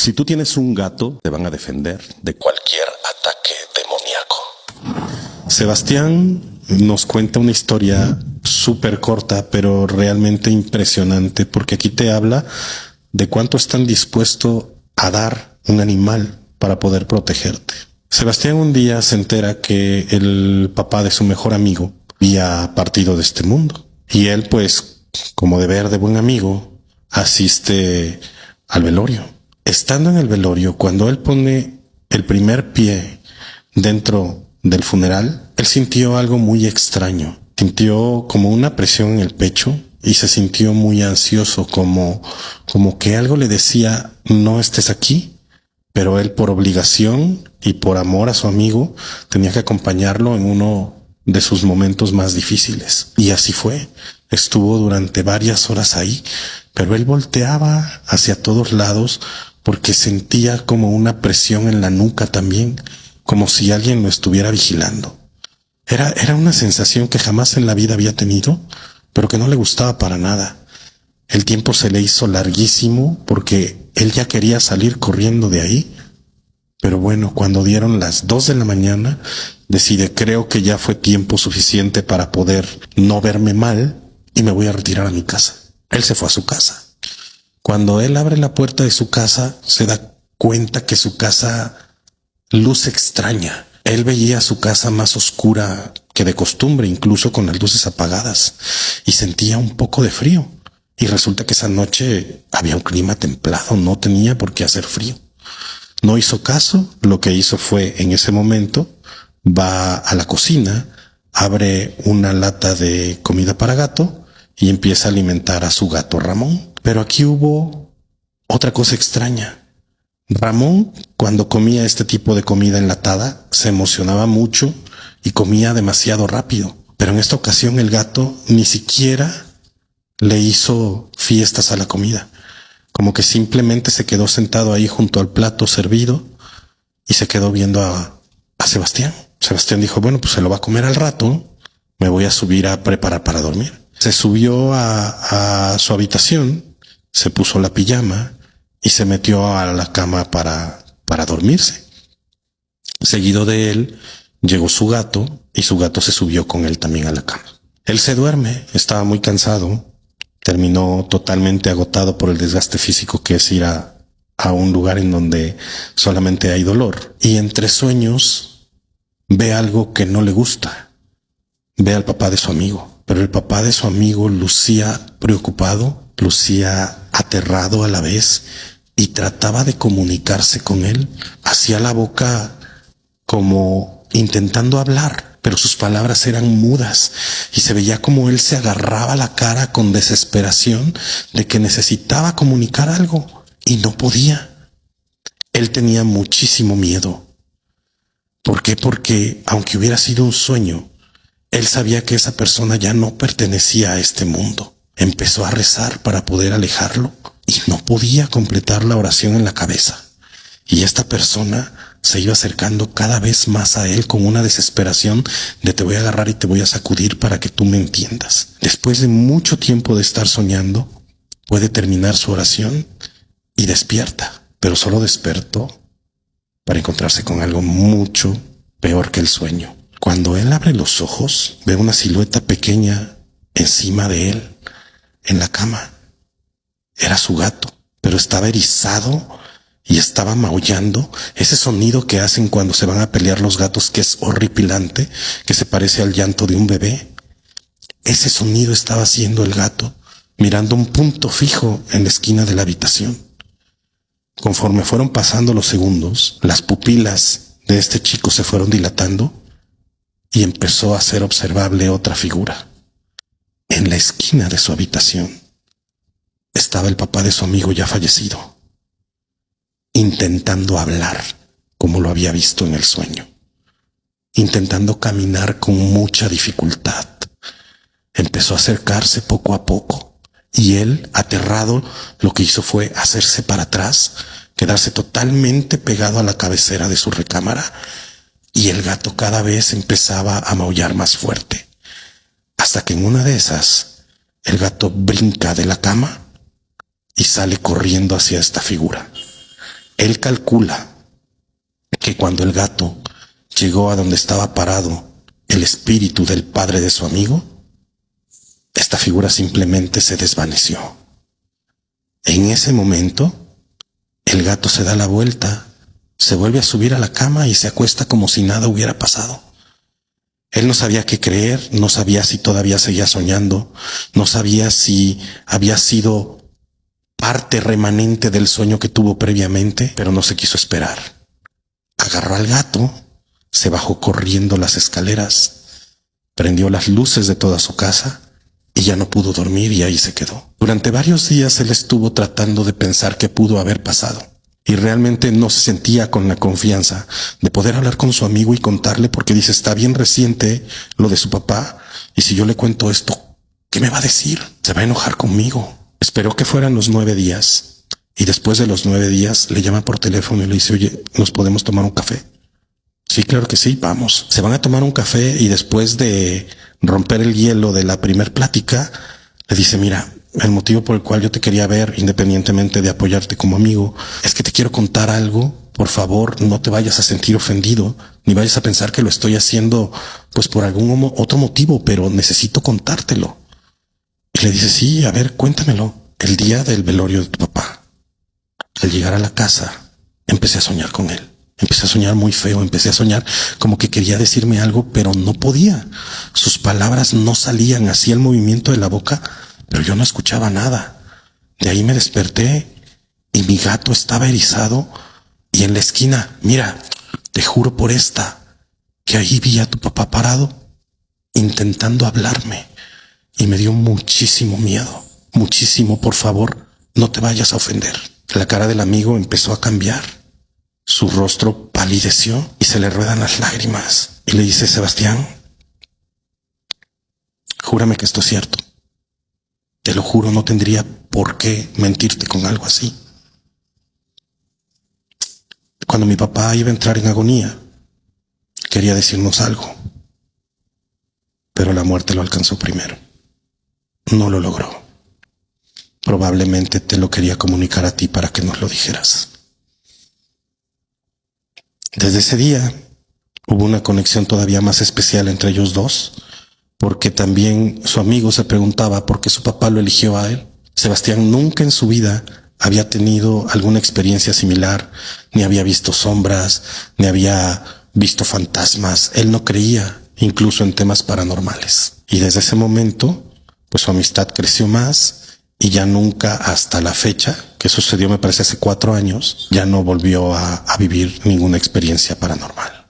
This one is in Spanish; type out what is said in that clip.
Si tú tienes un gato, te van a defender de cualquier ataque demoníaco. Sebastián nos cuenta una historia súper corta, pero realmente impresionante, porque aquí te habla de cuánto están dispuestos a dar un animal para poder protegerte. Sebastián un día se entera que el papá de su mejor amigo había partido de este mundo. Y él, pues, como deber de buen amigo, asiste al velorio. Estando en el velorio, cuando él pone el primer pie dentro del funeral, él sintió algo muy extraño. Sintió como una presión en el pecho y se sintió muy ansioso, como que algo le decía, no estés aquí. Pero él, por obligación y por amor a su amigo, tenía que acompañarlo en uno de sus momentos más difíciles. Y así fue. Estuvo durante varias horas ahí, pero él volteaba hacia todos lados porque sentía como una presión en la nuca también, como si alguien lo estuviera vigilando. Era una sensación que jamás en la vida había tenido, pero que no le gustaba para nada. El tiempo se le hizo larguísimo porque él ya quería salir corriendo de ahí. Pero bueno, cuando dieron las 2 de la mañana, decide, creo que ya fue tiempo suficiente para poder no verme mal y me voy a retirar a mi casa. Él se fue a su casa. Cuando él abre la puerta de su casa, se da cuenta que su casa luce extraña. Él veía su casa más oscura que de costumbre, incluso con las luces apagadas, y sentía un poco de frío. Y resulta que esa noche había un clima templado, no tenía por qué hacer frío. No hizo caso, lo que hizo fue, en ese momento, va a la cocina, abre una lata de comida para gato y empieza a alimentar a su gato Ramón. Pero aquí hubo otra cosa extraña. Ramón, cuando comía este tipo de comida enlatada, se emocionaba mucho y comía demasiado rápido. Pero en esta ocasión el gato ni siquiera le hizo fiestas a la comida. Como que simplemente se quedó sentado ahí junto al plato servido y se quedó viendo a Sebastián. Sebastián dijo, bueno, pues se lo va a comer al rato, me voy a subir a preparar para dormir. Se subió a su habitación, se puso la pijama y se metió a la cama para dormirse. Seguido de él llegó su gato y su gato se subió con él también a la cama. Él se duerme, estaba muy cansado. Terminó totalmente agotado por el desgaste físico que es ir a un lugar en donde solamente hay dolor. Y entre sueños ve algo que no le gusta. Ve al papá de su amigo. Pero el papá de su amigo lucía preocupado, lucía aterrado a la vez y trataba de comunicarse con él. Hacía la boca como intentando hablar, pero sus palabras eran mudas y se veía como él se agarraba la cara con desesperación de que necesitaba comunicar algo y no podía. Él tenía muchísimo miedo. ¿Por qué? Porque aunque hubiera sido un sueño, él sabía que esa persona ya no pertenecía a este mundo. Empezó a rezar para poder alejarlo y no podía completar la oración en la cabeza. Y esta persona se iba acercando cada vez más a él con una desesperación de te voy a agarrar y te voy a sacudir para que tú me entiendas. Después de mucho tiempo de estar soñando, puede terminar su oración y despierta, pero solo despertó para encontrarse con algo mucho peor que el sueño. Cuando él abre los ojos, ve una silueta pequeña encima de él, en la cama. Era su gato, pero estaba erizado y estaba maullando, ese sonido que hacen cuando se van a pelear los gatos, que es horripilante, que se parece al llanto de un bebé. Ese sonido estaba haciendo el gato, mirando un punto fijo en la esquina de la habitación. Conforme fueron pasando los segundos, las pupilas de este chico se fueron dilatando y empezó a ser observable otra figura. En la esquina de su habitación estaba el papá de su amigo ya fallecido, intentando hablar como lo había visto en el sueño, intentando caminar con mucha dificultad. Empezó a acercarse poco a poco y él, aterrado, lo que hizo fue hacerse para atrás, quedarse totalmente pegado a la cabecera de su recámara, y el gato cada vez empezaba a maullar más fuerte, hasta que en una de esas el gato brinca de la cama y sale corriendo hacia esta figura. Él calcula que cuando el gato llegó a donde estaba parado el espíritu del padre de su amigo, esta figura simplemente se desvaneció. En ese momento, el gato se da la vuelta, se vuelve a subir a la cama y se acuesta como si nada hubiera pasado. Él no sabía qué creer, no sabía si todavía seguía soñando, no sabía si había sido parte remanente del sueño que tuvo previamente, pero no se quiso esperar. Agarró al gato, se bajó corriendo las escaleras, prendió las luces de toda su casa y ya no pudo dormir y ahí se quedó. Durante varios días él estuvo tratando de pensar qué pudo haber pasado y realmente no se sentía con la confianza de poder hablar con su amigo y contarle, porque dice, está bien reciente lo de su papá y si yo le cuento esto, ¿qué me va a decir? Se va a enojar conmigo. Esperó que fueran los 9 días y después de los 9 días le llama por teléfono y le dice, oye, ¿nos podemos tomar un café? Sí, claro que sí, vamos. Se van a tomar un café y después de romper el hielo de la primer plática, le dice, mira, el motivo por el cual yo te quería ver, independientemente de apoyarte como amigo, es que te quiero contar algo. Por favor, no te vayas a sentir ofendido, ni vayas a pensar que lo estoy haciendo pues por algún otro motivo, pero necesito contártelo. Y le dice, sí, a ver, cuéntamelo. El día del velorio de tu papá, al llegar a la casa, empecé a soñar con él. Empecé a soñar muy feo, empecé a soñar como que quería decirme algo, pero no podía. Sus palabras no salían, hacía el movimiento de la boca, pero yo no escuchaba nada. De ahí me desperté y mi gato estaba erizado y en la esquina, mira, te juro por esta, que ahí vi a tu papá parado, intentando hablarme. Y me dio muchísimo miedo, muchísimo. Por favor, no te vayas a ofender. La cara del amigo empezó a cambiar. Su rostro palideció y se le ruedan las lágrimas. Y le dice, Sebastián, júrame que esto es cierto. Te lo juro, no tendría por qué mentirte con algo así. Cuando mi papá iba a entrar en agonía, quería decirnos algo, pero la muerte lo alcanzó primero. No lo logró. Probablemente te lo quería comunicar a ti para que nos lo dijeras. Desde ese día hubo una conexión todavía más especial entre ellos dos, porque también su amigo se preguntaba por qué su papá lo eligió a él. Sebastián nunca en su vida había tenido alguna experiencia similar, ni había visto sombras, ni había visto fantasmas. Él no creía incluso en temas paranormales. Y desde ese momento, pues su amistad creció más y ya nunca, hasta la fecha, que sucedió me parece hace 4 años, ya no volvió a vivir ninguna experiencia paranormal.